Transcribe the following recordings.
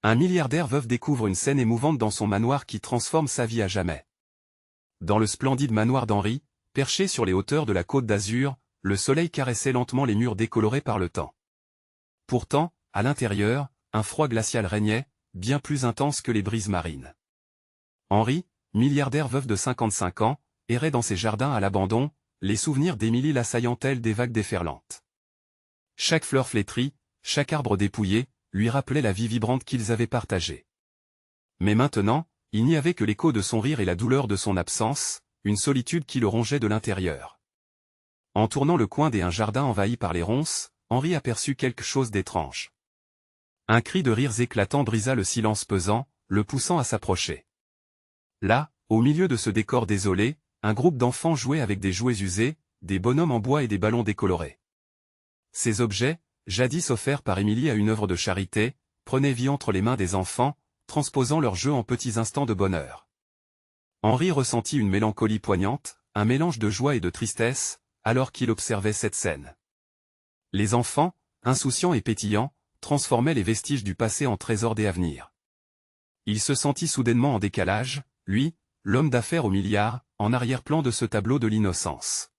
Un milliardaire veuf découvre une scène émouvante dans son manoir qui transforme sa vie à jamais. Dans le splendide manoir d'Henri, perché sur les hauteurs de la Côte d'Azur, le soleil caressait lentement les murs décolorés par le temps. Pourtant, à l'intérieur, un froid glacial régnait, bien plus intense que les brises marines. Henri, milliardaire veuf de 55 ans, errait dans ses jardins à l'abandon, les souvenirs d'Émilie l'assaillant tels des vagues déferlantes. Chaque fleur flétrie, chaque arbre dépouillé, lui rappelait la vie vibrante qu'ils avaient partagée. Mais maintenant, il n'y avait que l'écho de son rire et la douleur de son absence, une solitude qui le rongeait de l'intérieur. En tournant le coin d'un jardin envahi par les ronces, Henri aperçut quelque chose d'étrange. Un cri de rires éclatant brisa le silence pesant, le poussant à s'approcher. Là, au milieu de ce décor désolé, un groupe d'enfants jouait avec des jouets usés, des bonhommes en bois et des ballons décolorés. Ces objets, jadis offerts par Émilie à une œuvre de charité, prenaient vie entre les mains des enfants, transposant leurs jeux en petits instants de bonheur. Henri ressentit une mélancolie poignante, un mélange de joie et de tristesse, alors qu'il observait cette scène. Les enfants, insouciants et pétillants, transformaient les vestiges du passé en trésors des avenirs. Il se sentit soudainement en décalage, lui, l'homme d'affaires aux milliards, en arrière-plan de ce tableau de l'innocence.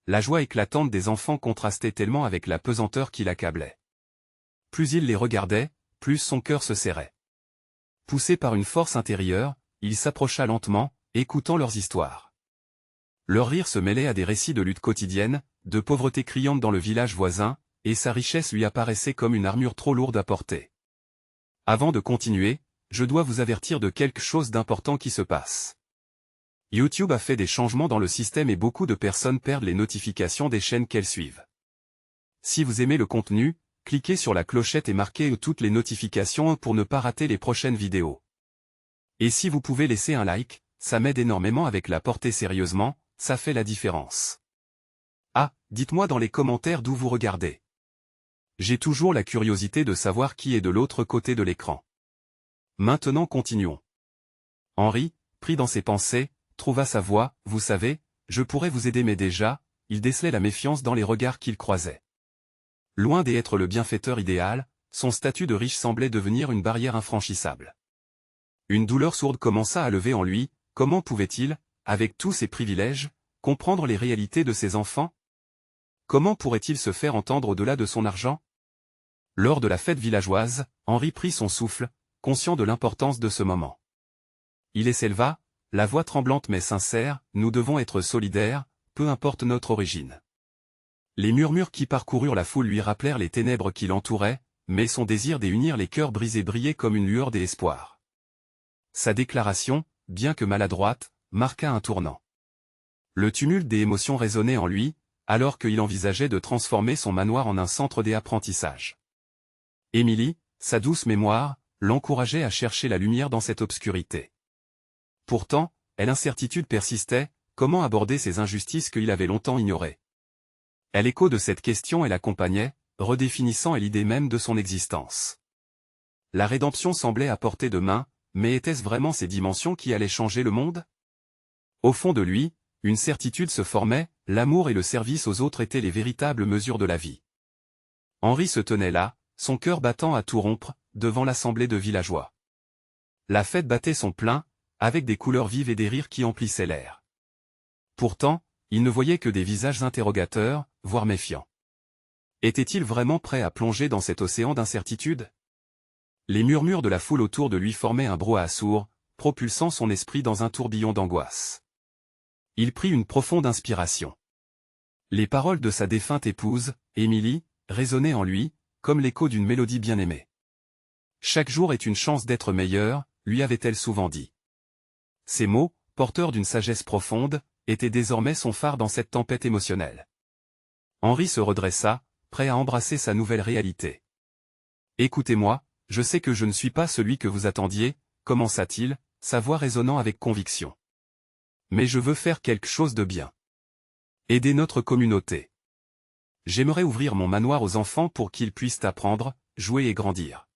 La joie éclatante des enfants contrastait tellement avec la pesanteur qui l'accablait. Plus il les regardait, plus son cœur se serrait. Poussé par une force intérieure, il s'approcha lentement, écoutant leurs histoires. Leur rire se mêlait à des récits de lutte quotidienne, de pauvreté criante dans le village voisin, et sa richesse lui apparaissait comme une armure trop lourde à porter. Avant de continuer, je dois vous avertir de quelque chose d'important qui se passe. YouTube a fait des changements dans le système et beaucoup de personnes perdent les notifications des chaînes qu'elles suivent. Si vous aimez le contenu, cliquez sur la clochette et marquez toutes les notifications pour ne pas rater les prochaines vidéos. Et si vous pouvez laisser un like, ça m'aide énormément avec la portée sérieusement, ça fait la différence. Ah, dites-moi dans les commentaires d'où vous regardez. J'ai toujours la curiosité de savoir qui est de l'autre côté de l'écran. Maintenant continuons. Henri, pris dans ses pensées, trouva sa voie, vous savez, je pourrais vous aider mais déjà, il décelait la méfiance dans les regards qu'il croisait. Loin d'être le bienfaiteur idéal, son statut de riche semblait devenir une barrière infranchissable. Une douleur sourde commença à lever en lui, comment pouvait-il, avec tous ses privilèges, comprendre les réalités de ses enfants? Comment pourrait-il se faire entendre au-delà de son argent? Lors de la fête villageoise, Henri prit son souffle, conscient de l'importance de ce moment. Il s'éleva, la voix tremblante mais sincère, nous devons être solidaires, peu importe notre origine. Les murmures qui parcoururent la foule lui rappelèrent les ténèbres qui l'entouraient, mais son désir d'unir les cœurs brisés brillait comme une lueur d'espoir. Sa déclaration, bien que maladroite, marqua un tournant. Le tumulte des émotions résonnait en lui, alors qu'il envisageait de transformer son manoir en un centre d'apprentissage. Émilie, sa douce mémoire, l'encourageait à chercher la lumière dans cette obscurité. Pourtant, l'incertitude persistait, comment aborder ces injustices qu'il avait longtemps ignorées? L'écho de cette question l'accompagnait, redéfinissant l'idée même de son existence. La rédemption semblait à portée de main, mais était-ce vraiment ces dimensions qui allaient changer le monde? Au fond de lui, une certitude se formait, l'amour et le service aux autres étaient les véritables mesures de la vie. Henri se tenait là, son cœur battant à tout rompre, devant l'assemblée de villageois. La fête battait son plein, avec des couleurs vives et des rires qui emplissaient l'air. Pourtant, il ne voyait que des visages interrogateurs, voire méfiants. Était-il vraiment prêt à plonger dans cet océan d'incertitude? Les murmures de la foule autour de lui formaient un brouhaha sourd, propulsant son esprit dans un tourbillon d'angoisse. Il prit une profonde inspiration. Les paroles de sa défunte épouse, Émilie, résonnaient en lui, comme l'écho d'une mélodie bien-aimée. Chaque jour est une chance d'être meilleur, lui avait-elle souvent dit. Ces mots, porteurs d'une sagesse profonde, étaient désormais son phare dans cette tempête émotionnelle. Henri se redressa, prêt à embrasser sa nouvelle réalité. « Écoutez-moi, je sais que je ne suis pas celui que vous attendiez, commença-t-il, sa voix résonnant avec conviction. Mais je veux faire quelque chose de bien. Aider notre communauté. J'aimerais ouvrir mon manoir aux enfants pour qu'ils puissent apprendre, jouer et grandir. »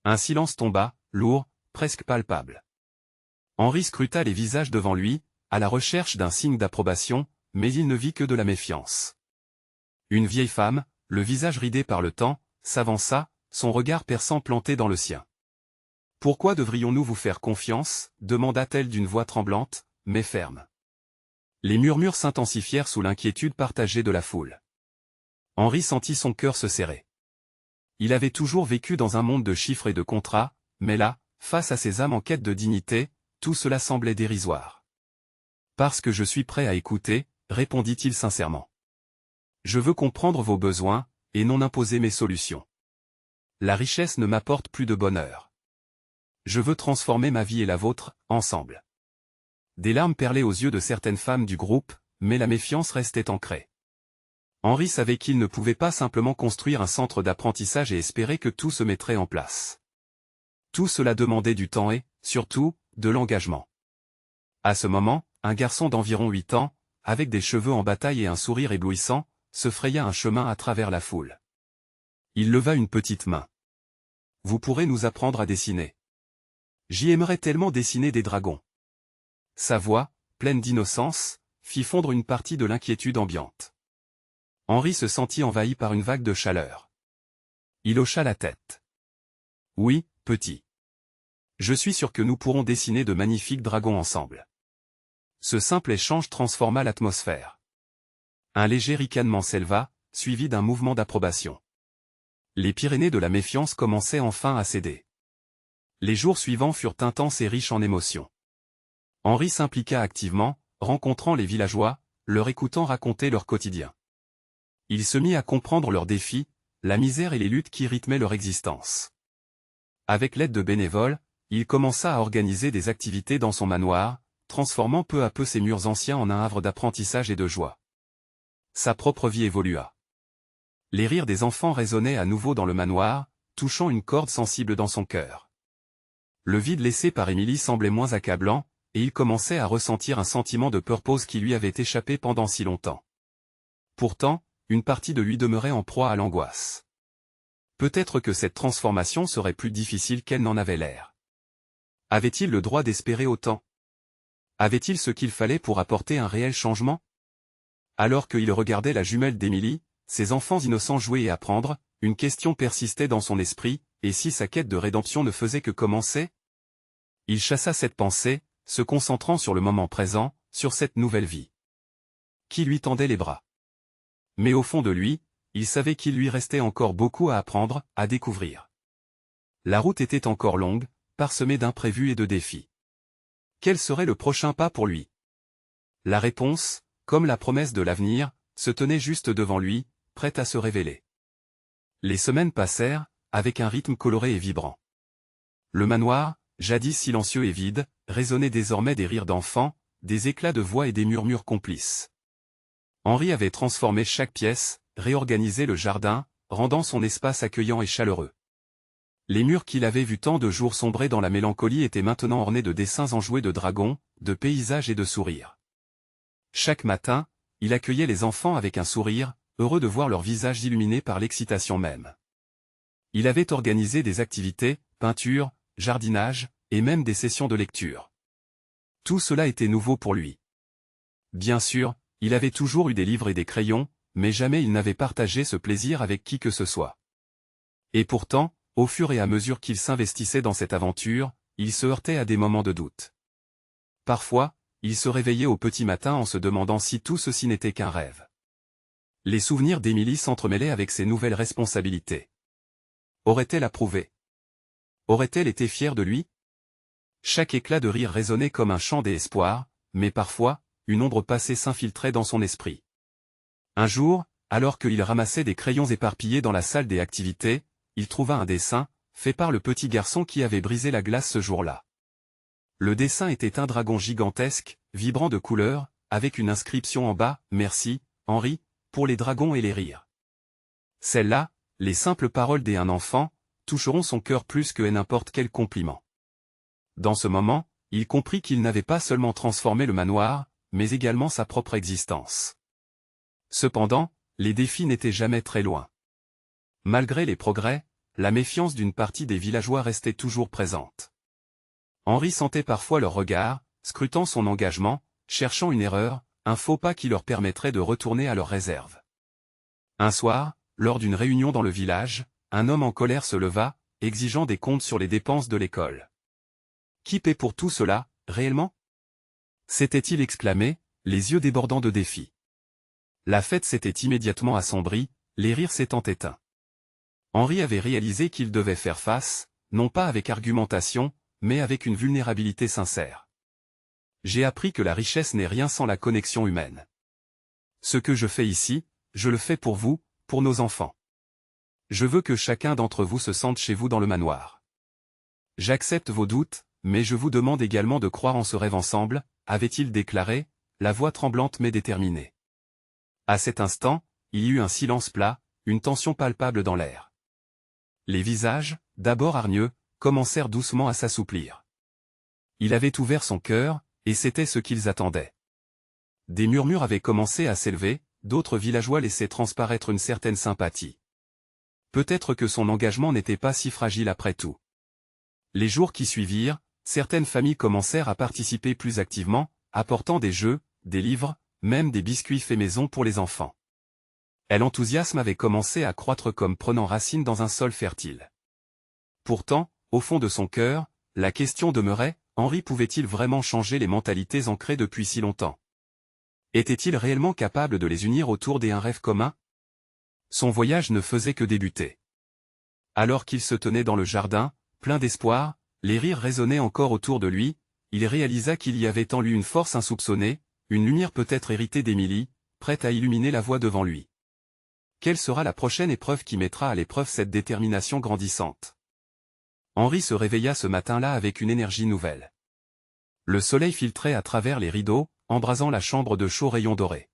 Un silence tomba, lourd, presque palpable. Henri scruta les visages devant lui, à la recherche d'un signe d'approbation, mais il ne vit que de la méfiance. Une vieille femme, le visage ridé par le temps, s'avança, son regard perçant planté dans le sien. Pourquoi devrions-nous vous faire confiance, demanda-t-elle d'une voix tremblante, mais ferme. Les murmures s'intensifièrent sous l'inquiétude partagée de la foule. Henri sentit son cœur se serrer. Il avait toujours vécu dans un monde de chiffres et de contrats, mais là, face à ces âmes en quête de dignité, tout cela semblait dérisoire. Parce que je suis prêt à écouter, répondit-il sincèrement. Je veux comprendre vos besoins, et non imposer mes solutions. La richesse ne m'apporte plus de bonheur. Je veux transformer ma vie et la vôtre, ensemble. Des larmes perlaient aux yeux de certaines femmes du groupe, mais la méfiance restait ancrée. Henri savait qu'il ne pouvait pas simplement construire un centre d'apprentissage et espérer que tout se mettrait en place. Tout cela demandait du temps et, surtout, de l'engagement. À ce moment, un garçon d'environ 8 ans, avec des cheveux en bataille et un sourire éblouissant, se fraya un chemin à travers la foule. Il leva une petite main. « Vous pourrez nous apprendre à dessiner. J'y aimerais tellement dessiner des dragons. » Sa voix, pleine d'innocence, fit fondre une partie de l'inquiétude ambiante. Henri se sentit envahi par une vague de chaleur. Il hocha la tête. « Oui, petit. Je suis sûr que nous pourrons dessiner de magnifiques dragons ensemble. » Ce simple échange transforma l'atmosphère. Un léger ricanement s'éleva, suivi d'un mouvement d'approbation. Les Pyrénées de la méfiance commençaient enfin à céder. Les jours suivants furent intenses et riches en émotions. Henri s'impliqua activement, rencontrant les villageois, leur écoutant raconter leur quotidien. Il se mit à comprendre leurs défis, la misère et les luttes qui rythmaient leur existence. Avec l'aide de bénévoles, il commença à organiser des activités dans son manoir, transformant peu à peu ses murs anciens en un havre d'apprentissage et de joie. Sa propre vie évolua. Les rires des enfants résonnaient à nouveau dans le manoir, touchant une corde sensible dans son cœur. Le vide laissé par Émilie semblait moins accablant, et il commençait à ressentir un sentiment de purpose qui lui avait échappé pendant si longtemps. Pourtant, une partie de lui demeurait en proie à l'angoisse. Peut-être que cette transformation serait plus difficile qu'elle n'en avait l'air. Avait-il le droit d'espérer autant? Avait-il ce qu'il fallait pour apporter un réel changement? Alors qu'il regardait la jumelle d'Émilie, ses enfants innocents jouer et apprendre, une question persistait dans son esprit, et si sa quête de rédemption ne faisait que commencer? Il chassa cette pensée, se concentrant sur le moment présent, sur cette nouvelle vie. Qui lui tendait les bras? Mais au fond de lui, il savait qu'il lui restait encore beaucoup à apprendre, à découvrir. La route était encore longue, parsemée d'imprévus et de défis. Quel serait le prochain pas pour lui? La réponse, comme la promesse de l'avenir, se tenait juste devant lui, prête à se révéler. Les semaines passèrent, avec un rythme coloré et vibrant. Le manoir, jadis silencieux et vide, résonnait désormais des rires d'enfants, des éclats de voix et des murmures complices. Henri avait transformé chaque pièce, réorganisé le jardin, rendant son espace accueillant et chaleureux. Les murs qu'il avait vus tant de jours sombrer dans la mélancolie étaient maintenant ornés de dessins enjoués de dragons, de paysages et de sourires. Chaque matin, il accueillait les enfants avec un sourire, heureux de voir leurs visages illuminés par l'excitation même. Il avait organisé des activités, peinture, jardinage, et même des sessions de lecture. Tout cela était nouveau pour lui. Bien sûr, il avait toujours eu des livres et des crayons, mais jamais il n'avait partagé ce plaisir avec qui que ce soit. Et pourtant, au fur et à mesure qu'il s'investissait dans cette aventure, il se heurtait à des moments de doute. Parfois, il se réveillait au petit matin en se demandant si tout ceci n'était qu'un rêve. Les souvenirs d'Émilie s'entremêlaient avec ses nouvelles responsabilités. Aurait-elle approuvé? Aurait-elle été fière de lui? Chaque éclat de rire résonnait comme un chant d'espoir, mais parfois, une ombre passée s'infiltrait dans son esprit. Un jour, alors qu'il ramassait des crayons éparpillés dans la salle des activités, il trouva un dessin, fait par le petit garçon qui avait brisé la glace ce jour-là. Le dessin était un dragon gigantesque, vibrant de couleurs, avec une inscription en bas, « Merci, Henri, pour les dragons et les rires. » Celles-là, les simples paroles d'un enfant, toucheront son cœur plus que n'importe quel compliment. Dans ce moment, il comprit qu'il n'avait pas seulement transformé le manoir, mais également sa propre existence. Cependant, les défis n'étaient jamais très loin. Malgré les progrès, la méfiance d'une partie des villageois restait toujours présente. Henri sentait parfois leur regard, scrutant son engagement, cherchant une erreur, un faux pas qui leur permettrait de retourner à leurs réserves. Un soir, lors d'une réunion dans le village, un homme en colère se leva, exigeant des comptes sur les dépenses de l'école. Qui paie pour tout cela, réellement? S'était-il exclamé, les yeux débordant de défi. La fête s'était immédiatement assombrie, les rires s'étant éteints. Henri avait réalisé qu'il devait faire face, non pas avec argumentation, mais avec une vulnérabilité sincère. J'ai appris que la richesse n'est rien sans la connexion humaine. Ce que je fais ici, je le fais pour vous, pour nos enfants. Je veux que chacun d'entre vous se sente chez vous dans le manoir. J'accepte vos doutes, mais je vous demande également de croire en ce rêve ensemble, avait-il déclaré, la voix tremblante mais déterminée. À cet instant, il y eut un silence plat, une tension palpable dans l'air. Les visages, d'abord hargneux, commencèrent doucement à s'assouplir. Il avait ouvert son cœur, et c'était ce qu'ils attendaient. Des murmures avaient commencé à s'élever, d'autres villageois laissaient transparaître une certaine sympathie. Peut-être que son engagement n'était pas si fragile après tout. Les jours qui suivirent, certaines familles commencèrent à participer plus activement, apportant des jeux, des livres, même des biscuits faits maison pour les enfants. L'enthousiasme avait commencé à croître comme prenant racine dans un sol fertile. Pourtant, au fond de son cœur, la question demeurait, Henri pouvait-il vraiment changer les mentalités ancrées depuis si longtemps? Était-il réellement capable de les unir autour d'un rêve commun? Son voyage ne faisait que débuter. Alors qu'il se tenait dans le jardin, plein d'espoir, les rires résonnaient encore autour de lui, il réalisa qu'il y avait en lui une force insoupçonnée, une lumière peut-être héritée d'Émilie, prête à illuminer la voie devant lui. Quelle sera la prochaine épreuve qui mettra à l'épreuve cette détermination grandissante? Henri se réveilla ce matin-là avec une énergie nouvelle. Le soleil filtrait à travers les rideaux, embrasant la chambre de chauds rayons dorés.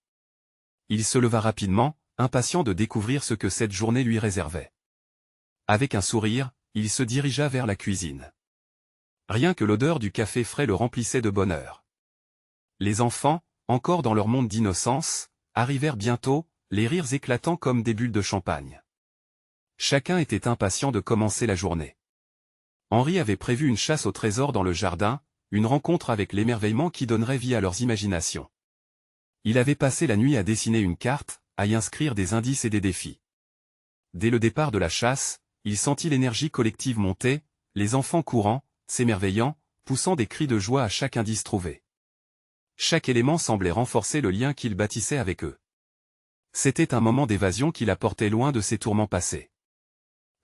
Il se leva rapidement, impatient de découvrir ce que cette journée lui réservait. Avec un sourire, il se dirigea vers la cuisine. Rien que l'odeur du café frais le remplissait de bonheur. Les enfants, encore dans leur monde d'innocence, arrivèrent bientôt, les rires éclatant comme des bulles de champagne. Chacun était impatient de commencer la journée. Henri avait prévu une chasse au trésor dans le jardin, une rencontre avec l'émerveillement qui donnerait vie à leurs imaginations. Il avait passé la nuit à dessiner une carte, à y inscrire des indices et des défis. Dès le départ de la chasse, il sentit l'énergie collective monter, les enfants courant, s'émerveillant, poussant des cris de joie à chaque indice trouvé. Chaque élément semblait renforcer le lien qu'il bâtissait avec eux. C'était un moment d'évasion qui la portait loin de ses tourments passés.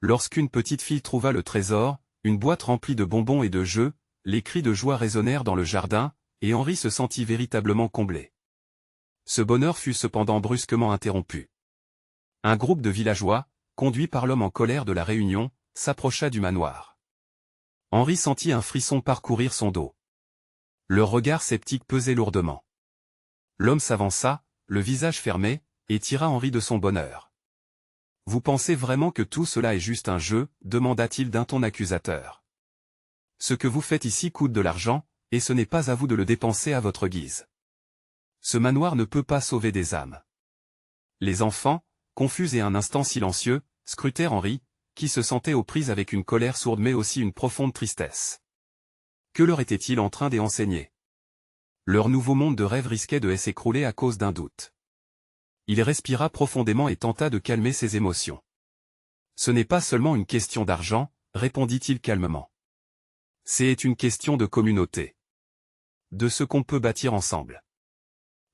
Lorsqu'une petite fille trouva le trésor, une boîte remplie de bonbons et de jeux, les cris de joie résonnèrent dans le jardin, et Henri se sentit véritablement comblé. Ce bonheur fut cependant brusquement interrompu. Un groupe de villageois, conduit par l'homme en colère de la Réunion, s'approcha du manoir. Henri sentit un frisson parcourir son dos. Leur regard sceptique pesait lourdement. L'homme s'avança, le visage fermé, et tira Henri de son bonheur. « Vous pensez vraiment que tout cela est juste un jeu » demanda-t-il d'un ton accusateur. « Ce que vous faites ici coûte de l'argent, et ce n'est pas à vous de le dépenser à votre guise. Ce manoir ne peut pas sauver des âmes. » Les enfants, confus et un instant silencieux, scrutèrent Henri, qui se sentait aux prises avec une colère sourde mais aussi une profonde tristesse. Que leur était-il en train d'enseigner? Leur nouveau monde de rêve risquait de s'écrouler à cause d'un doute. Il respira profondément et tenta de calmer ses émotions. « Ce n'est pas seulement une question d'argent, » répondit-il calmement. « C'est une question de communauté. De ce qu'on peut bâtir ensemble.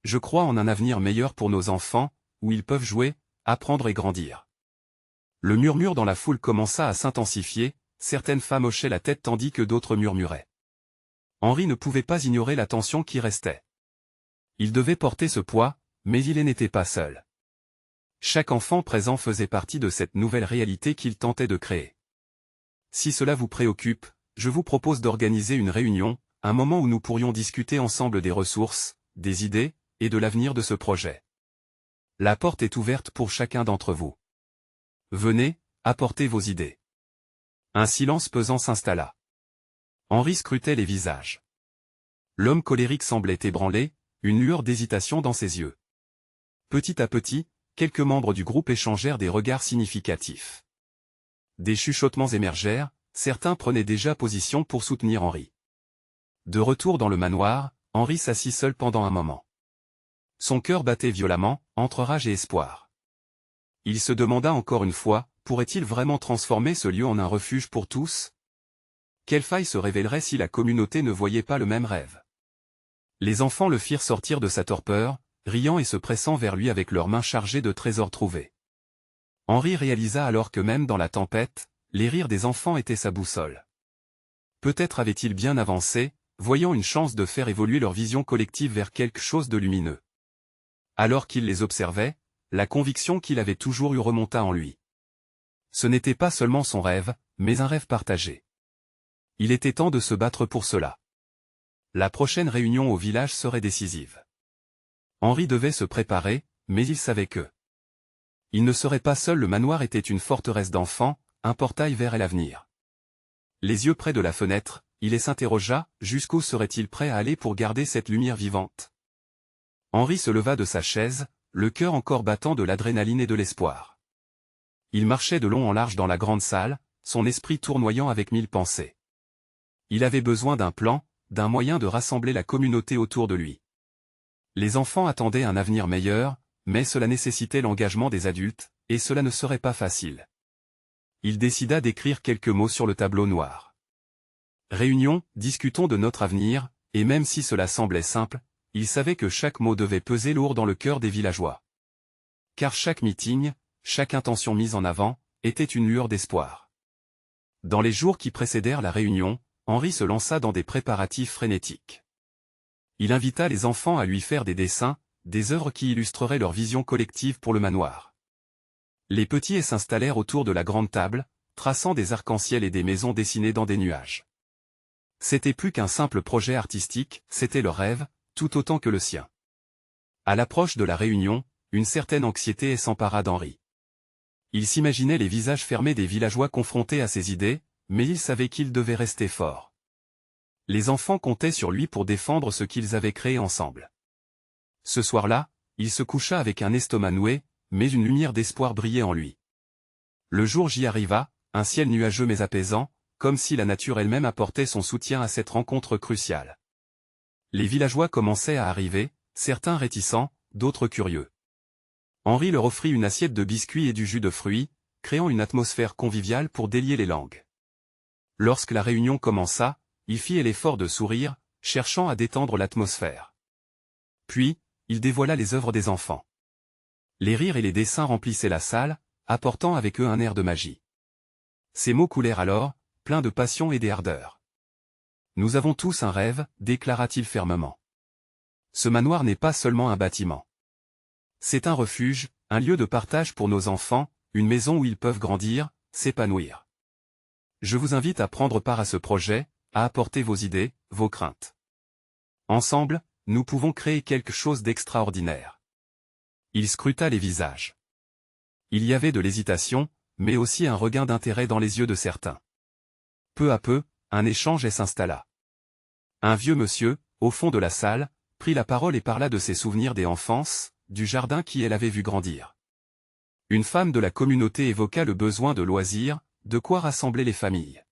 Je crois en un avenir meilleur pour nos enfants, où ils peuvent jouer, apprendre et grandir. » Le murmure dans la foule commença à s'intensifier, certaines femmes hochaient la tête tandis que d'autres murmuraient. Henri ne pouvait pas ignorer la tension qui restait. Il devait porter ce poids, mais il n'était pas seul. Chaque enfant présent faisait partie de cette nouvelle réalité qu'il tentait de créer. Si cela vous préoccupe, je vous propose d'organiser une réunion, un moment où nous pourrions discuter ensemble des ressources, des idées, et de l'avenir de ce projet. La porte est ouverte pour chacun d'entre vous. Venez, apportez vos idées. Un silence pesant s'installa. Henri scrutait les visages. L'homme colérique semblait ébranlé, une lueur d'hésitation dans ses yeux. Petit à petit, quelques membres du groupe échangèrent des regards significatifs. Des chuchotements émergèrent, certains prenaient déjà position pour soutenir Henri. De retour dans le manoir, Henri s'assit seul pendant un moment. Son cœur battait violemment, entre rage et espoir. Il se demanda encore une fois, pourrait-il vraiment transformer ce lieu en un refuge pour tous? quelle faille se révélerait si la communauté ne voyait pas le même rêve? Les enfants le firent sortir de sa torpeur, riant et se pressant vers lui avec leurs mains chargées de trésors trouvés. Henri réalisa alors que même dans la tempête, les rires des enfants étaient sa boussole. Peut-être avait-il bien avancé, voyant une chance de faire évoluer leur vision collective vers quelque chose de lumineux. Alors qu'il les observait, la conviction qu'il avait toujours eue remonta en lui. Ce n'était pas seulement son rêve, mais un rêve partagé. Il était temps de se battre pour cela. La prochaine réunion au village serait décisive. Henri devait se préparer, mais il savait que il ne serait pas seul. Le manoir était une forteresse d'enfants, un portail vers l'avenir. Les yeux près de la fenêtre, il s'interrogea, jusqu'où serait-il prêt à aller pour garder cette lumière vivante? Henri se leva de sa chaise, le cœur encore battant de l'adrénaline et de l'espoir. Il marchait de long en large dans la grande salle, son esprit tournoyant avec mille pensées. Il avait besoin d'un plan, d'un moyen de rassembler la communauté autour de lui. Les enfants attendaient un avenir meilleur, mais cela nécessitait l'engagement des adultes, et cela ne serait pas facile. Il décida d'écrire quelques mots sur le tableau noir. Réunion, discutons de notre avenir, et même si cela semblait simple, il savait que chaque mot devait peser lourd dans le cœur des villageois. Car chaque meeting, chaque intention mise en avant, était une lueur d'espoir. Dans les jours qui précédèrent la réunion, Henri se lança dans des préparatifs frénétiques. Il invita les enfants à lui faire des dessins, des œuvres qui illustreraient leur vision collective pour le manoir. Les petits s'installèrent autour de la grande table, traçant des arcs-en-ciel et des maisons dessinées dans des nuages. C'était plus qu'un simple projet artistique, c'était leur rêve, tout autant que le sien. À l'approche de la réunion, une certaine anxiété s'empara d'Henri. Il s'imaginait les visages fermés des villageois confrontés à ses idées, mais il savait qu'il devait rester fort. Les enfants comptaient sur lui pour défendre ce qu'ils avaient créé ensemble. Ce soir-là, il se coucha avec un estomac noué, mais une lumière d'espoir brillait en lui. Le jour J arriva, un ciel nuageux mais apaisant, comme si la nature elle-même apportait son soutien à cette rencontre cruciale. Les villageois commençaient à arriver, certains réticents, d'autres curieux. Henri leur offrit une assiette de biscuits et du jus de fruits, créant une atmosphère conviviale pour délier les langues. Lorsque la réunion commença, il fit l'effort de sourire, cherchant à détendre l'atmosphère. Puis, il dévoila les œuvres des enfants. Les rires et les dessins remplissaient la salle, apportant avec eux un air de magie. Ces mots coulèrent alors, pleins de passion et d'ardeur. « Nous avons tous un rêve », déclara-t-il fermement. Ce manoir n'est pas seulement un bâtiment. C'est un refuge, un lieu de partage pour nos enfants, une maison où ils peuvent grandir, s'épanouir. Je vous invite à prendre part à ce projet, à apporter vos idées, vos craintes. Ensemble, nous pouvons créer quelque chose d'extraordinaire. Il scruta les visages. Il y avait de l'hésitation, mais aussi un regain d'intérêt dans les yeux de certains. Peu à peu, un échange s'installa. Un vieux monsieur, au fond de la salle, prit la parole et parla de ses souvenirs d'enfance, du jardin qu'elle avait vu grandir. Une femme de la communauté évoqua le besoin de loisirs, de quoi rassembler les familles.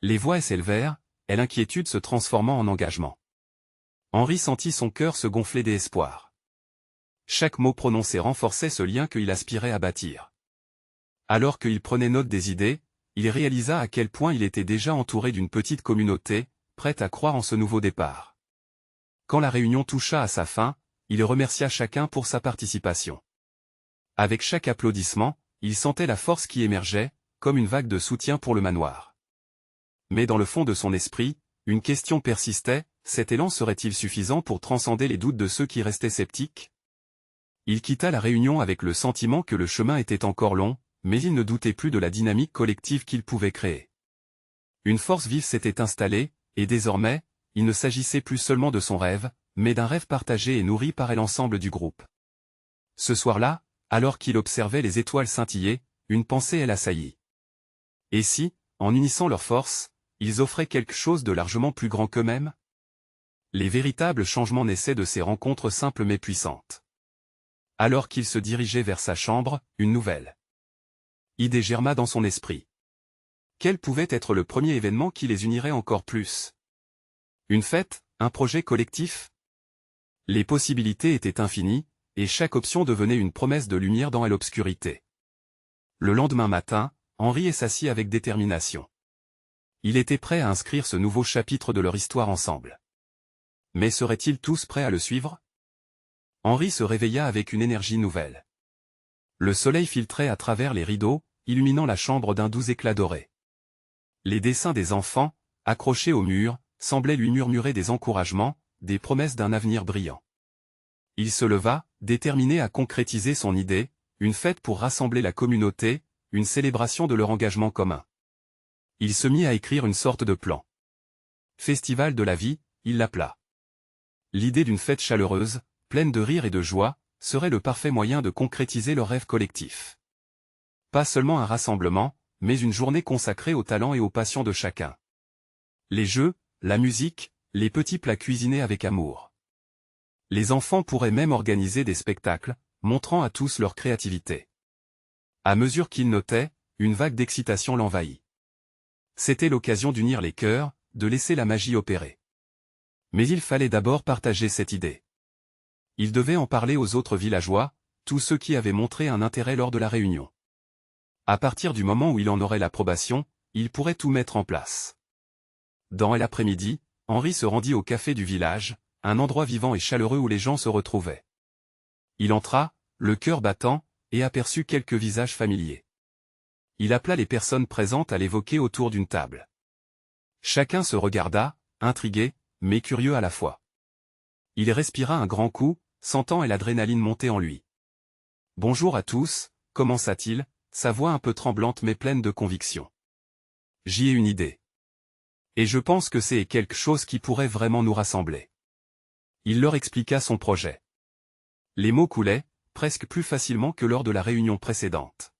Les voix s'élevèrent, et l'inquiétude se transformant en engagement. Henri sentit son cœur se gonfler d'espoir. Chaque mot prononcé renforçait ce lien qu'il aspirait à bâtir. Alors qu'il prenait note des idées, il réalisa à quel point il était déjà entouré d'une petite communauté, prête à croire en ce nouveau départ. Quand la réunion toucha à sa fin, il remercia chacun pour sa participation. Avec chaque applaudissement, il sentait la force qui émergeait, comme une vague de soutien pour le manoir. Mais dans le fond de son esprit, une question persistait, cet élan serait-il suffisant pour transcender les doutes de ceux qui restaient sceptiques? Il quitta la réunion avec le sentiment que le chemin était encore long, mais il ne doutait plus de la dynamique collective qu'il pouvait créer. Une force vive s'était installée, et désormais, il ne s'agissait plus seulement de son rêve, mais d'un rêve partagé et nourri par l'ensemble du groupe. Ce soir-là, alors qu'il observait les étoiles scintiller, une pensée l'assaillit. Et si, en unissant leurs forces, ils offraient quelque chose de largement plus grand qu'eux-mêmes? Les véritables changements naissaient de ces rencontres simples mais puissantes. Alors qu'il se dirigeait vers sa chambre, une nouvelle idée germa dans son esprit. Quel pouvait être le premier événement qui les unirait encore plus? Une fête, un projet collectif? Les possibilités étaient infinies, et chaque option devenait une promesse de lumière dans l'obscurité. Le lendemain matin, Henri s'assit avec détermination. Il était prêt à inscrire ce nouveau chapitre de leur histoire ensemble. Mais seraient-ils tous prêts à le suivre? Henri se réveilla avec une énergie nouvelle. Le soleil filtrait à travers les rideaux, illuminant la chambre d'un doux éclat doré. Les dessins des enfants, accrochés au mur, semblaient lui murmurer des encouragements, des promesses d'un avenir brillant. Il se leva, déterminé à concrétiser son idée, une fête pour rassembler la communauté, une célébration de leur engagement commun. Il se mit à écrire une sorte de plan. Festival de la vie, il l'appela. L'idée d'une fête chaleureuse, pleine de rire et de joie, serait le parfait moyen de concrétiser leur rêve collectif. Pas seulement un rassemblement, mais une journée consacrée aux talents et aux passions de chacun. Les jeux, la musique, les petits plats cuisinés avec amour. Les enfants pourraient même organiser des spectacles, montrant à tous leur créativité. À mesure qu'il notait, une vague d'excitation l'envahit. C'était l'occasion d'unir les cœurs, de laisser la magie opérer. Mais il fallait d'abord partager cette idée. Il devait en parler aux autres villageois, tous ceux qui avaient montré un intérêt lors de la réunion. À partir du moment où il en aurait l'approbation, il pourrait tout mettre en place. Dans l'après-midi, Henri se rendit au café du village, un endroit vivant et chaleureux où les gens se retrouvaient. Il entra, le cœur battant, et aperçut quelques visages familiers. Il appela les personnes présentes à l'évoquer autour d'une table. Chacun se regarda, intrigué, mais curieux à la fois. Il respira un grand coup, sentant l'adrénaline monter en lui. « Bonjour à tous », commença-t-il, sa voix un peu tremblante mais pleine de conviction. « J'y ai une idée. Et je pense que c'est quelque chose qui pourrait vraiment nous rassembler. » Il leur expliqua son projet. Les mots coulaient, presque plus facilement que lors de la réunion précédente.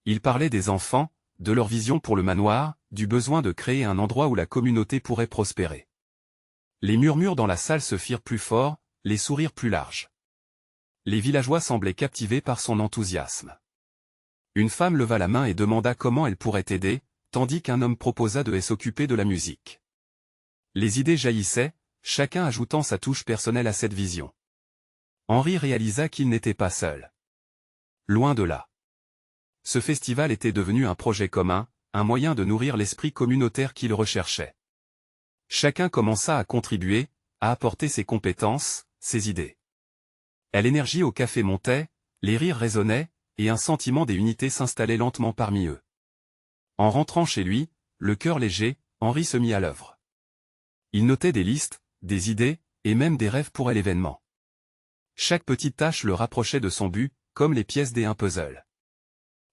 Il parlait des enfants, de leur vision pour le manoir, du besoin de créer un endroit où la communauté pourrait prospérer. Les murmures dans la salle se firent plus forts, les sourires plus larges. Les villageois semblaient captivés par son enthousiasme. Une femme leva la main et demanda comment elle pourrait aider, tandis qu'un homme proposa de s'occuper de la musique. Les idées jaillissaient, chacun ajoutant sa touche personnelle à cette vision. Henri réalisa qu'il n'était pas seul. Loin de là. Ce festival était devenu un projet commun, un moyen de nourrir l'esprit communautaire qu'il recherchait. Chacun commença à contribuer, à apporter ses compétences, ses idées. L'énergie au café montait, les rires résonnaient, et un sentiment d'unité s'installait lentement parmi eux. En rentrant chez lui, le cœur léger, Henri se mit à l'œuvre. Il notait des listes, des idées, et même des rêves pour l'événement. Chaque petite tâche le rapprochait de son but, comme les pièces d'un puzzle.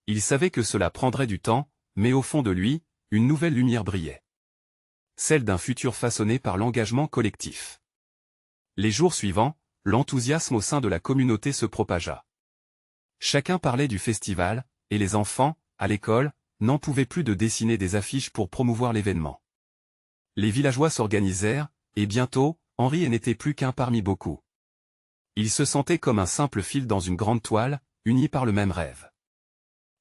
Il savait que cela prendrait du temps, mais au fond de lui, une nouvelle lumière brillait. Celle d'un futur façonné par l'engagement collectif. Les jours suivants, l'enthousiasme au sein de la communauté se propagea. Chacun parlait du festival, et les enfants, à l'école, n'en pouvaient plus de dessiner des affiches pour promouvoir l'événement. Les villageois s'organisèrent, et bientôt, Henri n'était plus qu'un parmi beaucoup. Il se sentait comme un simple fil dans une grande toile, uni par le même rêve.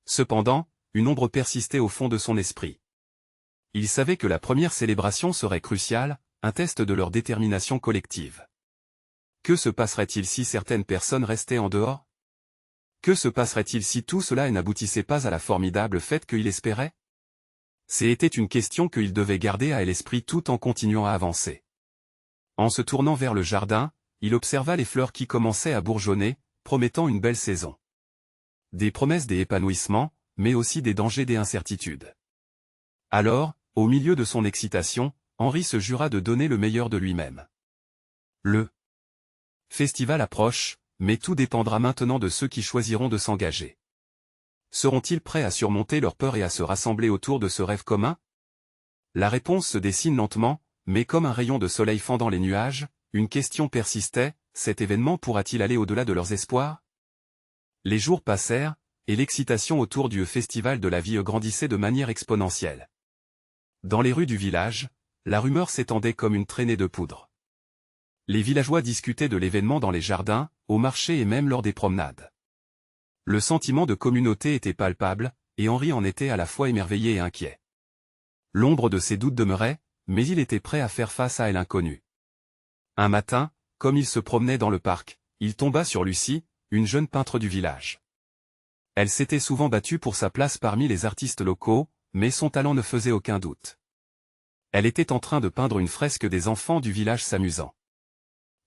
Cependant, une ombre persistait au fond de son esprit. Il savait que la première célébration serait cruciale, un test de leur détermination collective. Que se passerait-il si certaines personnes restaient en dehors? Que se passerait-il si tout cela n'aboutissait pas à la formidable fête qu'il espérait? C'était une question qu'il devait garder à l'esprit tout en continuant à avancer. En se tournant vers le jardin, il observa les fleurs qui commençaient à bourgeonner, promettant une belle saison. Des promesses d'épanouissement, mais aussi des dangers des incertitudes. Alors, au milieu de son excitation, Henri se jura de donner le meilleur de lui-même. Le festival approche, mais tout dépendra maintenant de ceux qui choisiront de s'engager. Seront-ils prêts à surmonter leur peur et à se rassembler autour de ce rêve commun? La réponse se dessine lentement, mais comme un rayon de soleil fendant les nuages, une question persistait, cet événement pourra-t-il aller au-delà de leurs espoirs? Les jours passèrent, et l'excitation autour du festival de la vie grandissait de manière exponentielle. Dans les rues du village, la rumeur s'étendait comme une traînée de poudre. Les villageois discutaient de l'événement dans les jardins, au marché et même lors des promenades. Le sentiment de communauté était palpable, et Henri en était à la fois émerveillé et inquiet. L'ombre de ses doutes demeurait, mais il était prêt à faire face à l'inconnu. Un matin, comme il se promenait dans le parc, il tomba sur Lucie, une jeune peintre du village. Elle s'était souvent battue pour sa place parmi les artistes locaux, mais son talent ne faisait aucun doute. Elle était en train de peindre une fresque des enfants du village s'amusant.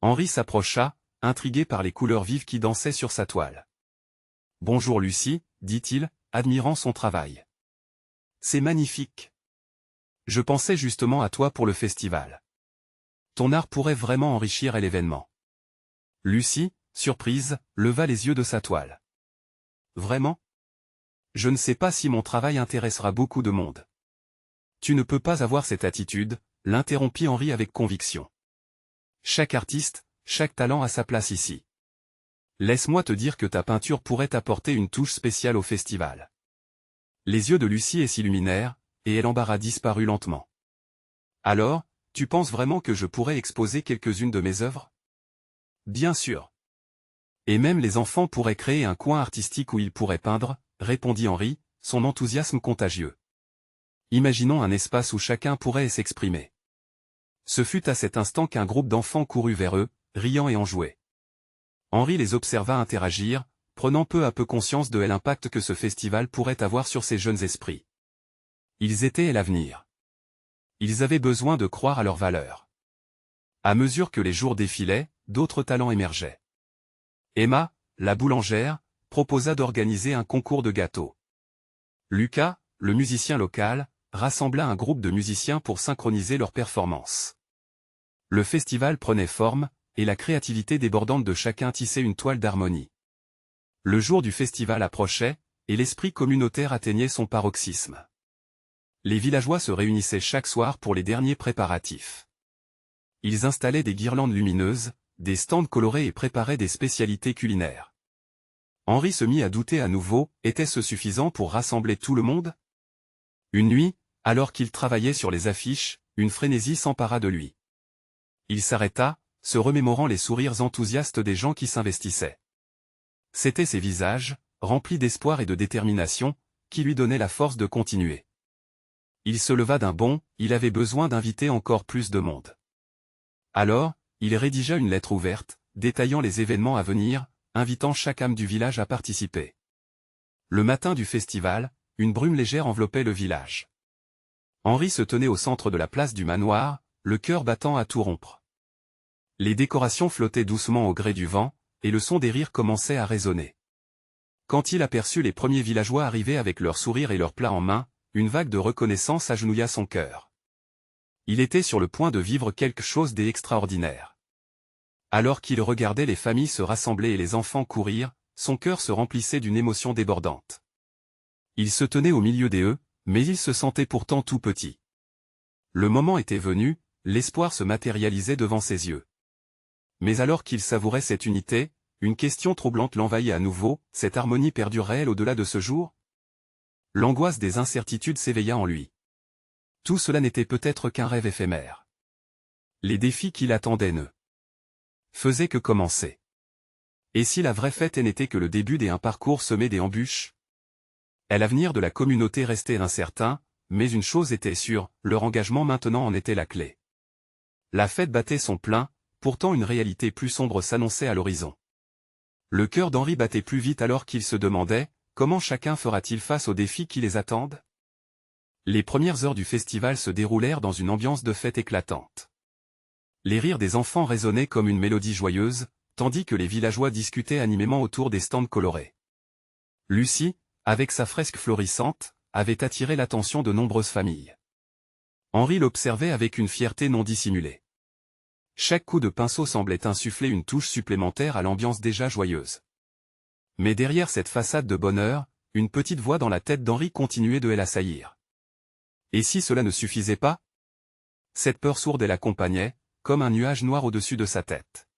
Henri s'approcha, intrigué par les couleurs vives qui dansaient sur sa toile. « Bonjour Lucie, dit-il, admirant son travail. C'est magnifique. Je pensais justement à toi pour le festival. Ton art pourrait vraiment enrichir l'événement. » Lucie, surprise, leva les yeux de sa toile. « Vraiment ? Je ne sais pas si mon travail intéressera beaucoup de monde. » « Tu ne peux pas avoir cette attitude, l'interrompit Henri avec conviction. Chaque artiste, chaque talent a sa place ici. Laisse-moi te dire que ta peinture pourrait apporter une touche spéciale au festival. Les yeux de Lucie s'illuminèrent, et elle embarra disparut lentement. Alors, tu penses vraiment que je pourrais exposer quelques-unes de mes œuvres? Bien sûr. Et même les enfants pourraient créer un coin artistique où ils pourraient peindre, répondit Henri, son enthousiasme contagieux. Imaginons un espace où chacun pourrait s'exprimer. Ce fut à cet instant qu'un groupe d'enfants courut vers eux, riant et enjoués. Henri les observa interagir, prenant peu à peu conscience de l'impact que ce festival pourrait avoir sur ces jeunes esprits. Ils étaient l'avenir. Ils avaient besoin de croire à leurs valeurs. À mesure que les jours défilaient, d'autres talents émergeaient. Emma, la boulangère, proposa d'organiser un concours de gâteaux. Lucas, le musicien local, rassembla un groupe de musiciens pour synchroniser leurs performances. Le festival prenait forme, et la créativité débordante de chacun tissait une toile d'harmonie. Le jour du festival approchait, et l'esprit communautaire atteignait son paroxysme. Les villageois se réunissaient chaque soir pour les derniers préparatifs. Ils installaient des guirlandes lumineuses, des stands colorés et préparaient des spécialités culinaires. Henri se mit à douter à nouveau, était-ce suffisant pour rassembler tout le monde? Une nuit, alors qu'il travaillait sur les affiches, une frénésie s'empara de lui. Il s'arrêta, se remémorant les sourires enthousiastes des gens qui s'investissaient. C'étaient ces visages, remplis d'espoir et de détermination, qui lui donnaient la force de continuer. Il se leva d'un bond, il avait besoin d'inviter encore plus de monde. Alors, il rédigea une lettre ouverte, détaillant les événements à venir, invitant chaque âme du village à participer. Le matin du festival, une brume légère enveloppait le village. Henri se tenait au centre de la place du manoir, le cœur battant à tout rompre. Les décorations flottaient doucement au gré du vent, et le son des rires commençait à résonner. Quand il aperçut les premiers villageois arriver avec leurs sourires et leurs plats en main, une vague de reconnaissance agenouilla son cœur. Il était sur le point de vivre quelque chose d'extraordinaire. Alors qu'il regardait les familles se rassembler et les enfants courir, son cœur se remplissait d'une émotion débordante. Il se tenait au milieu d'eux, mais il se sentait pourtant tout petit. Le moment était venu, l'espoir se matérialisait devant ses yeux. Mais alors qu'il savourait cette unité, une question troublante l'envahit à nouveau, cette harmonie perdurerait-elle au-delà de ce jour? L'angoisse des incertitudes s'éveilla en lui. Tout cela n'était peut-être qu'un rêve éphémère. Les défis qui l'attendaient ne faisaient que commencer. Et si la vraie fête n'était que le début d'un parcours semé d'embûches? L'avenir de la communauté restait incertain, mais une chose était sûre, leur engagement maintenant en était la clé. La fête battait son plein, pourtant une réalité plus sombre s'annonçait à l'horizon. Le cœur d'Henri battait plus vite alors qu'il se demandait, comment chacun fera-t-il face aux défis qui les attendent? Les premières heures du festival se déroulèrent dans une ambiance de fête éclatante. Les rires des enfants résonnaient comme une mélodie joyeuse, tandis que les villageois discutaient animément autour des stands colorés. Lucie, avec sa fresque florissante, avait attiré l'attention de nombreuses familles. Henri l'observait avec une fierté non dissimulée. Chaque coup de pinceau semblait insuffler une touche supplémentaire à l'ambiance déjà joyeuse. Mais derrière cette façade de bonheur, une petite voix dans la tête d'Henri continuait de l'assaillir. Et si cela ne suffisait pas? Cette peur sourde l'accompagnait, comme un nuage noir au-dessus de sa tête.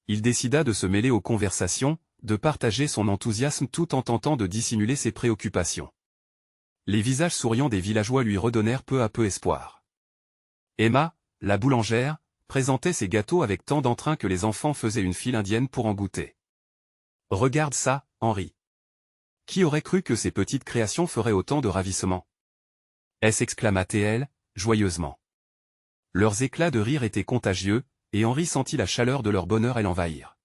Il décida de se mêler aux conversations, de partager son enthousiasme tout en tentant de dissimuler ses préoccupations. Les visages souriants des villageois lui redonnèrent peu à peu espoir. Emma, la boulangère, présentait ses gâteaux avec tant d'entrain que les enfants faisaient une file indienne pour en goûter. « Regarde ça, Henri. Qui aurait cru que ces petites créations feraient autant de ravissement ?» s'exclama-t-elle, joyeusement. Leurs éclats de rire étaient contagieux, et Henri sentit la chaleur de leur bonheur l'envahir.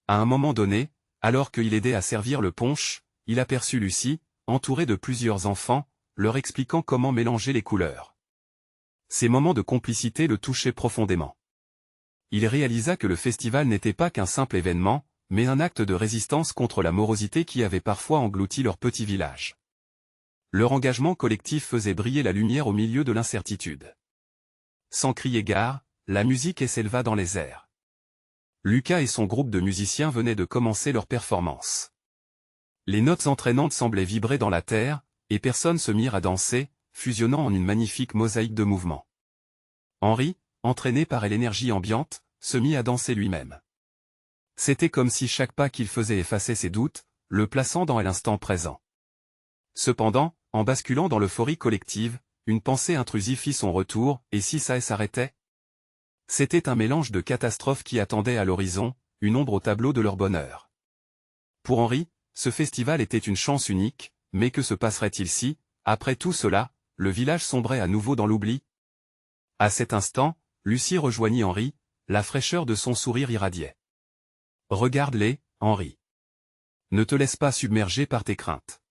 À un moment donné, alors qu'il aidait à servir le punch, il aperçut Lucie, entourée de plusieurs enfants, leur expliquant comment mélanger les couleurs. Ces moments de complicité le touchaient profondément. Il réalisa que le festival n'était pas qu'un simple événement, mais un acte de résistance contre la morosité qui avait parfois englouti leur petit village. Leur engagement collectif faisait briller la lumière au milieu de l'incertitude. Sans crier gare, la musique s'éleva dans les airs. Lucas et son groupe de musiciens venaient de commencer leur performance. Les notes entraînantes semblaient vibrer dans la terre, et personnes se mirent à danser, fusionnant en une magnifique mosaïque de mouvements. Henri, entraîné par l'énergie ambiante, se mit à danser lui-même. C'était comme si chaque pas qu'il faisait effaçait ses doutes, le plaçant dans l'instant présent. Cependant, en basculant dans l'euphorie collective, une pensée intrusive fit son retour, et si ça s'arrêtait? C'était un mélange de catastrophes qui attendait à l'horizon, une ombre au tableau de leur bonheur. Pour Henri, ce festival était une chance unique, mais que se passerait-il si, après tout cela, le village sombrait à nouveau dans l'oubli? À cet instant, Lucie rejoignit Henri, la fraîcheur de son sourire irradiait. « Regarde-les, Henri. Ne te laisse pas submerger par tes craintes.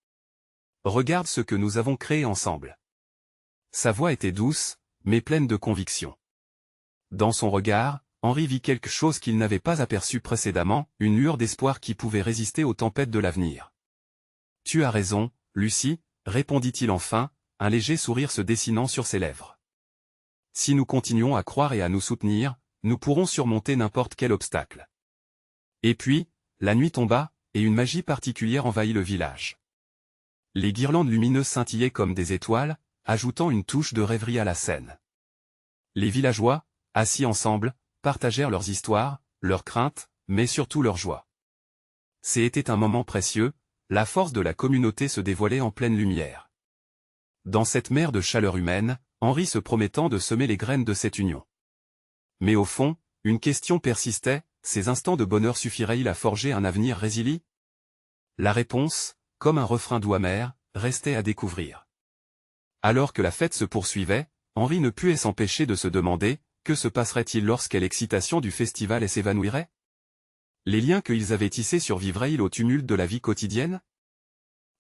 Regarde ce que nous avons créé ensemble. » Sa voix était douce, mais pleine de conviction. Dans son regard, Henri vit quelque chose qu'il n'avait pas aperçu précédemment, une lueur d'espoir qui pouvait résister aux tempêtes de l'avenir. « Tu as raison, Lucie, » répondit-il enfin, un léger sourire se dessinant sur ses lèvres. « Si nous continuons à croire et à nous soutenir, nous pourrons surmonter n'importe quel obstacle. » Et puis, la nuit tomba, et une magie particulière envahit le village. Les guirlandes lumineuses scintillaient comme des étoiles, ajoutant une touche de rêverie à la scène. Les villageois, assis ensemble, partagèrent leurs histoires, leurs craintes, mais surtout leur joie. C'était un moment précieux, la force de la communauté se dévoilait en pleine lumière. Dans cette mer de chaleur humaine, Henri se promettant de semer les graines de cette union. Mais au fond, une question persistait, ces instants de bonheur suffiraient-ils à forger un avenir résilient? La réponse, comme un refrain doux amer, restait à découvrir. Alors que la fête se poursuivait, Henri ne put s'empêcher de se demander, que se passerait-il lorsque l'excitation du festival s'évanouirait? Les liens qu'ils avaient tissés survivraient-ils au tumulte de la vie quotidienne?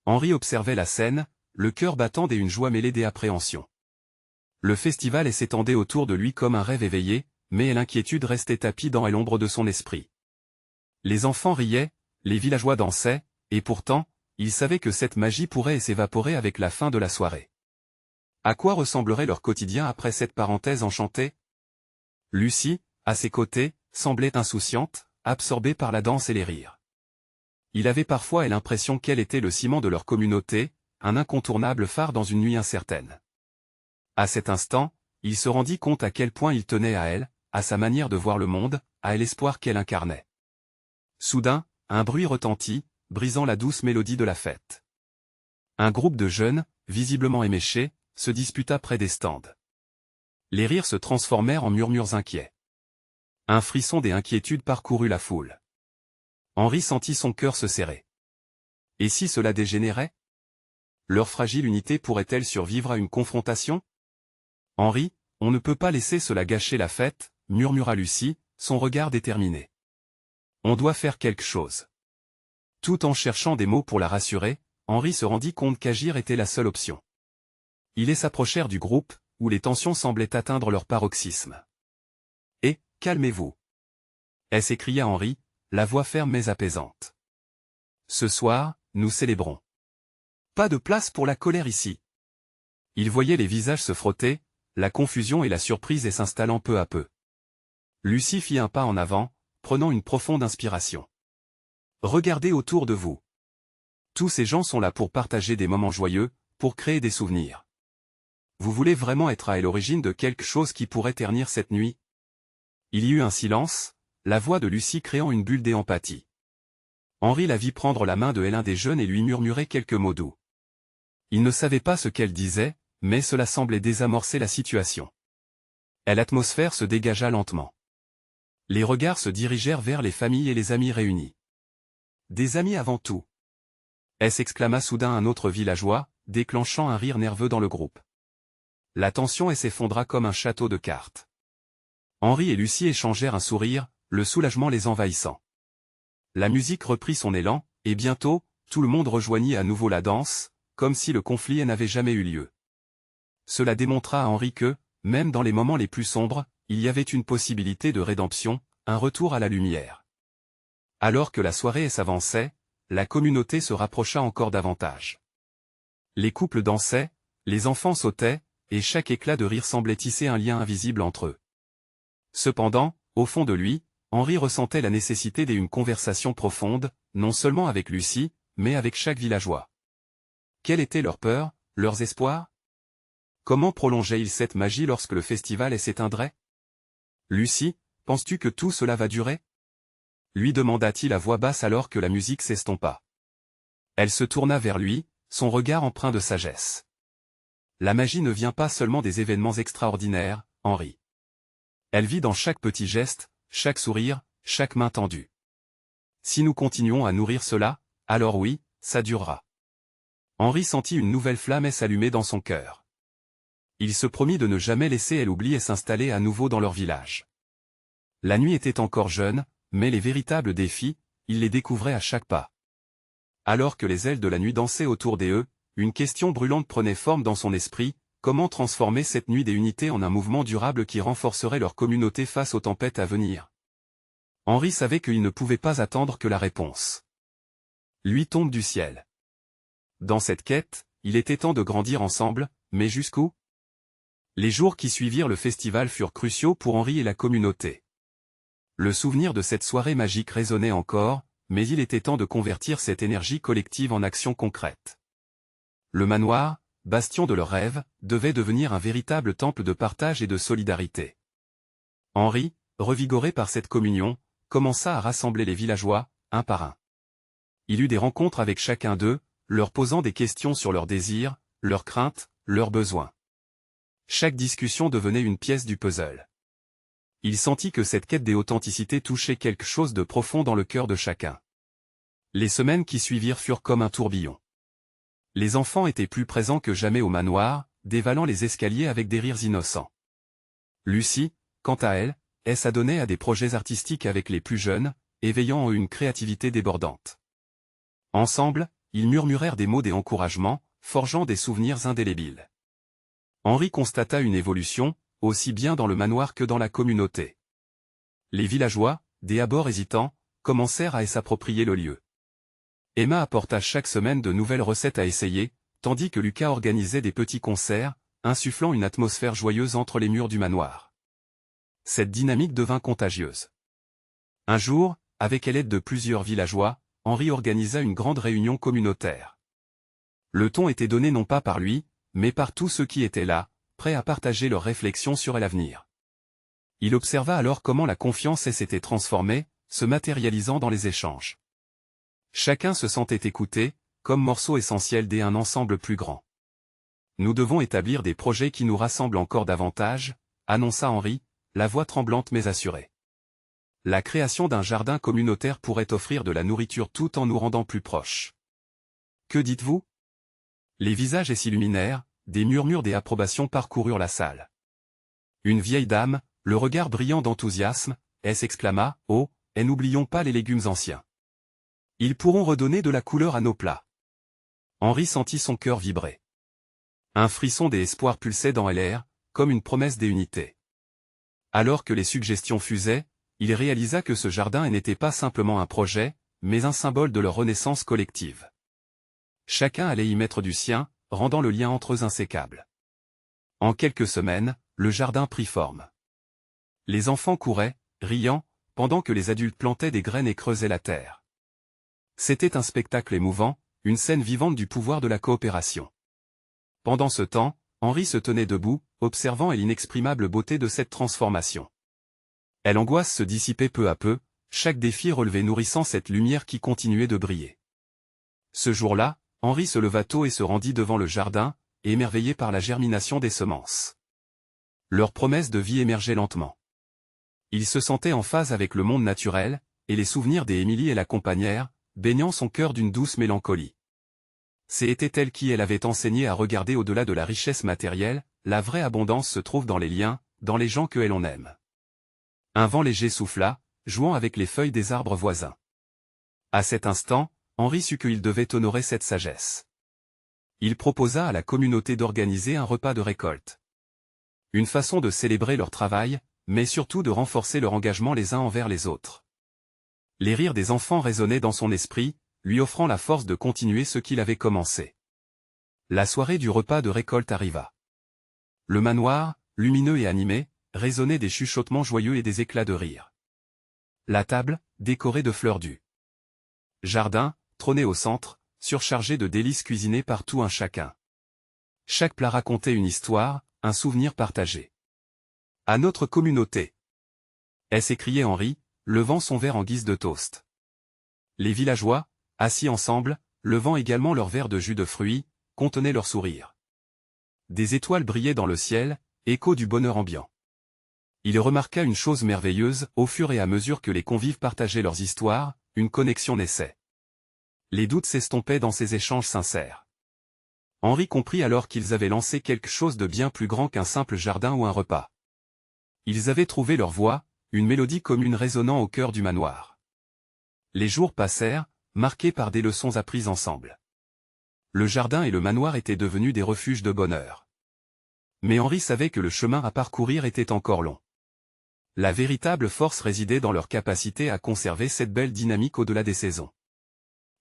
Henri observait la scène, le cœur battant et une joie mêlée d'appréhension. Le festival s'étendait autour de lui comme un rêve éveillé, mais l'inquiétude restait tapie dans l'ombre de son esprit. Les enfants riaient, les villageois dansaient, et pourtant, il savait que cette magie pourrait s'évaporer avec la fin de la soirée. À quoi ressemblerait leur quotidien après cette parenthèse enchantée? Lucie, à ses côtés, semblait insouciante, absorbée par la danse et les rires. Il avait parfois l'impression qu'elle était le ciment de leur communauté, un incontournable phare dans une nuit incertaine. À cet instant, il se rendit compte à quel point il tenait à elle, à sa manière de voir le monde, à l'espoir qu'elle incarnait. Soudain, un bruit retentit, brisant la douce mélodie de la fête. Un groupe de jeunes, visiblement éméchés, se disputa près des stands. Les rires se transformèrent en murmures inquiets. Un frisson d'inquiétude parcourut la foule. Henri sentit son cœur se serrer. Et si cela dégénérait? Leur fragile unité pourrait-elle survivre à une confrontation? Henri, on ne peut pas laisser cela gâcher la fête, murmura Lucie, son regard déterminé. On doit faire quelque chose. Tout en cherchant des mots pour la rassurer, Henri se rendit compte qu'agir était la seule option. Ils s'approchèrent du groupe, où les tensions semblaient atteindre leur paroxysme. « Et, calmez-vous !» s'écria Henri, la voix ferme mais apaisante. « Ce soir, nous célébrons. Pas de place pour la colère ici. » Il voyait les visages se frotter, la confusion et la surprise s'installant peu à peu. Lucie fit un pas en avant, prenant une profonde inspiration. « Regardez autour de vous. Tous ces gens sont là pour partager des moments joyeux, pour créer des souvenirs. Vous voulez vraiment être à l'origine de quelque chose qui pourrait ternir cette nuit? » Il y eut un silence, la voix de Lucie créant une bulle d'empathie. Henri la vit prendre la main de l'un des jeunes et lui murmurer quelques mots doux. Il ne savait pas ce qu'elle disait, mais cela semblait désamorcer la situation. L'atmosphère se dégagea lentement. Les regards se dirigèrent vers les familles et les amis réunis. « Des amis avant tout !» s'exclama soudain un autre villageois, déclenchant un rire nerveux dans le groupe. La tension s'effondra comme un château de cartes. Henri et Lucie échangèrent un sourire, le soulagement les envahissant. La musique reprit son élan, et bientôt, tout le monde rejoignit à nouveau la danse, comme si le conflit n'avait jamais eu lieu. Cela démontra à Henri que, même dans les moments les plus sombres, il y avait une possibilité de rédemption, un retour à la lumière. Alors que la soirée s'avançait, la communauté se rapprocha encore davantage. Les couples dansaient, les enfants sautaient, et chaque éclat de rire semblait tisser un lien invisible entre eux. Cependant, au fond de lui, Henri ressentait la nécessité d'une conversation profonde, non seulement avec Lucie, mais avec chaque villageois. Quelle était leur peur, leurs espoirs? Comment prolongeaient-ils cette magie lorsque le festival s'éteindrait? Lucie, penses-tu que tout cela va durer? Lui demanda-t-il à voix basse alors que la musique s'estompa. Elle se tourna vers lui, son regard empreint de sagesse. La magie ne vient pas seulement des événements extraordinaires, Henri. Elle vit dans chaque petit geste, chaque sourire, chaque main tendue. Si nous continuons à nourrir cela, alors oui, ça durera. Henri sentit une nouvelle flamme s'allumer dans son cœur. Il se promit de ne jamais laisser elle oublier s'installer à nouveau dans leur village. La nuit était encore jeune, mais les véritables défis, il les découvrait à chaque pas. Alors que les ailes de la nuit dansaient autour d'eux, une question brûlante prenait forme dans son esprit: comment transformer cette nuit des unités en un mouvement durable qui renforcerait leur communauté face aux tempêtes à venir? Henri savait qu'il ne pouvait pas attendre que la réponse lui tombe du ciel. Dans cette quête, il était temps de grandir ensemble, mais jusqu'où? Les jours qui suivirent le festival furent cruciaux pour Henri et la communauté. Le souvenir de cette soirée magique résonnait encore, mais il était temps de convertir cette énergie collective en action concrète. Le manoir, bastion de leurs rêves, devait devenir un véritable temple de partage et de solidarité. Henri, revigoré par cette communion, commença à rassembler les villageois, un par un. Il eut des rencontres avec chacun d'eux, leur posant des questions sur leurs désirs, leurs craintes, leurs besoins. Chaque discussion devenait une pièce du puzzle. Il sentit que cette quête d'authenticité touchait quelque chose de profond dans le cœur de chacun. Les semaines qui suivirent furent comme un tourbillon. Les enfants étaient plus présents que jamais au manoir, dévalant les escaliers avec des rires innocents. Lucie, quant à elle, s'adonnait à des projets artistiques avec les plus jeunes, éveillant en eux une créativité débordante. Ensemble, ils murmurèrent des mots d'encouragement, forgeant des souvenirs indélébiles. Henri constata une évolution, aussi bien dans le manoir que dans la communauté. Les villageois, des abords hésitants, commencèrent à s'approprier le lieu. Emma apporta chaque semaine de nouvelles recettes à essayer, tandis que Lucas organisait des petits concerts, insufflant une atmosphère joyeuse entre les murs du manoir. Cette dynamique devint contagieuse. Un jour, avec l'aide de plusieurs villageois, Henri organisa une grande réunion communautaire. Le ton était donné non pas par lui, mais par tous ceux qui étaient là, prêts à partager leurs réflexions sur l'avenir. Il observa alors comment la confiance s'était transformée, se matérialisant dans les échanges. Chacun se sentait écouté, comme morceau essentiel d'un ensemble plus grand. Nous devons établir des projets qui nous rassemblent encore davantage, annonça Henri, la voix tremblante mais assurée. La création d'un jardin communautaire pourrait offrir de la nourriture tout en nous rendant plus proches. Que dites-vous? Les visages s'illuminèrent, des murmures d'approbation parcoururent la salle. Une vieille dame, le regard brillant d'enthousiasme, s'exclama: oh, et n'oublions pas les légumes anciens. Ils pourront redonner de la couleur à nos plats. Henri sentit son cœur vibrer. Un frisson d'espoir pulsait dans l'air, comme une promesse d'unité. Alors que les suggestions fusaient, il réalisa que ce jardin n'était pas simplement un projet, mais un symbole de leur renaissance collective. Chacun allait y mettre du sien, rendant le lien entre eux insécable. En quelques semaines, le jardin prit forme. Les enfants couraient, riant, pendant que les adultes plantaient des graines et creusaient la terre. C'était un spectacle émouvant, une scène vivante du pouvoir de la coopération. Pendant ce temps, Henri se tenait debout, observant l'inexprimable beauté de cette transformation. L'angoisse se dissipait peu à peu, chaque défi relevé nourrissant cette lumière qui continuait de briller. Ce jour-là, Henri se leva tôt et se rendit devant le jardin, émerveillé par la germination des semences. Leur promesse de vie émergeait lentement. Il se sentait en phase avec le monde naturel, et les souvenirs d'Émilie l'accompagnèrent, baignant son cœur d'une douce mélancolie. C'était elle qui avait enseigné à regarder au-delà de la richesse matérielle, la vraie abondance se trouve dans les liens, dans les gens que l'on aime. Un vent léger souffla, jouant avec les feuilles des arbres voisins. À cet instant, Henri sut qu'il devait honorer cette sagesse. Il proposa à la communauté d'organiser un repas de récolte. Une façon de célébrer leur travail, mais surtout de renforcer leur engagement les uns envers les autres. Les rires des enfants résonnaient dans son esprit, lui offrant la force de continuer ce qu'il avait commencé. La soirée du repas de récolte arriva. Le manoir, lumineux et animé, résonnait des chuchotements joyeux et des éclats de rire. La table, décorée de fleurs du jardin, trônait au centre, surchargée de délices cuisinées par tout un chacun. Chaque plat racontait une histoire, un souvenir partagé. À notre communauté, s'écriait Henri, levant son verre en guise de toast. Les villageois, assis ensemble, levant également leur verre de jus de fruits, contenaient leur sourire. Des étoiles brillaient dans le ciel, écho du bonheur ambiant. Il remarqua une chose merveilleuse, au fur et à mesure que les convives partageaient leurs histoires, une connexion naissait. Les doutes s'estompaient dans ces échanges sincères. Henri comprit alors qu'ils avaient lancé quelque chose de bien plus grand qu'un simple jardin ou un repas. Ils avaient trouvé leur voie, une mélodie commune résonnant au cœur du manoir. Les jours passèrent, marqués par des leçons apprises ensemble. Le jardin et le manoir étaient devenus des refuges de bonheur. Mais Henri savait que le chemin à parcourir était encore long. La véritable force résidait dans leur capacité à conserver cette belle dynamique au-delà des saisons.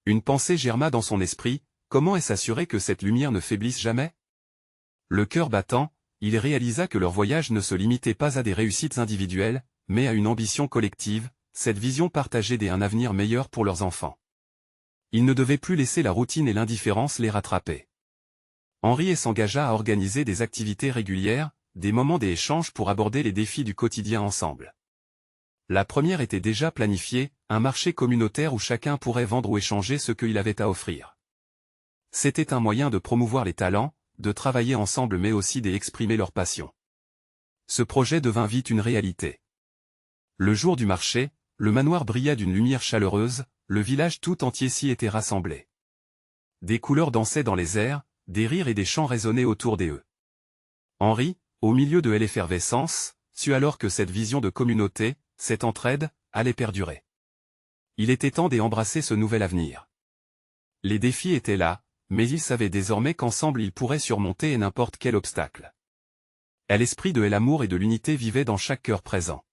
Une pensée germa dans son esprit, comment est-ce s'assurer que cette lumière ne faiblisse jamais? Le cœur battant, il réalisa que leur voyage ne se limitait pas à des réussites individuelles, mais à une ambition collective, cette vision partagée d'un avenir meilleur pour leurs enfants. Ils ne devaient plus laisser la routine et l'indifférence les rattraper. Henri s'engagea à organiser des activités régulières, des moments d'échange pour aborder les défis du quotidien ensemble. La première était déjà planifiée, un marché communautaire où chacun pourrait vendre ou échanger ce qu'il avait à offrir. C'était un moyen de promouvoir les talents, de travailler ensemble mais aussi d'exprimer leur passion. Ce projet devint vite une réalité. Le jour du marché, le manoir brilla d'une lumière chaleureuse, le village tout entier s'y était rassemblé. Des couleurs dansaient dans les airs, des rires et des chants résonnaient autour d'eux. Henri, au milieu de l'effervescence, sut alors que cette vision de communauté, cette entraide, allait perdurer. Il était temps d'embrasser ce nouvel avenir. Les défis étaient là, mais il savait désormais qu'ensemble ils pourraient surmonter n'importe quel obstacle. L'esprit de l'amour et de l'unité vivait dans chaque cœur présent.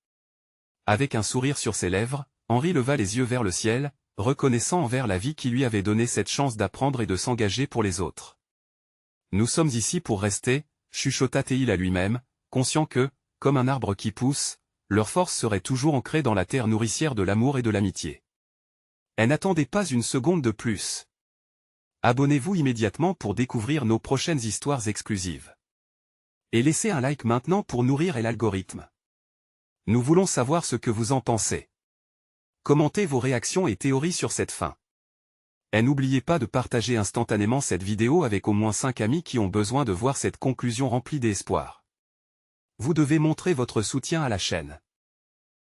Avec un sourire sur ses lèvres, Henri leva les yeux vers le ciel, reconnaissant envers la vie qui lui avait donné cette chance d'apprendre et de s'engager pour les autres. Nous sommes ici pour rester, chuchota-t-il à lui-même, conscient que, comme un arbre qui pousse, leur force serait toujours ancrée dans la terre nourricière de l'amour et de l'amitié. N'attendez pas une seconde de plus. Abonnez-vous immédiatement pour découvrir nos prochaines histoires exclusives. Et laissez un like maintenant pour nourrir l'algorithme. Nous voulons savoir ce que vous en pensez. Commentez vos réactions et théories sur cette fin. Et n'oubliez pas de partager instantanément cette vidéo avec au moins 5 amis qui ont besoin de voir cette conclusion remplie d'espoir. Vous devez montrer votre soutien à la chaîne.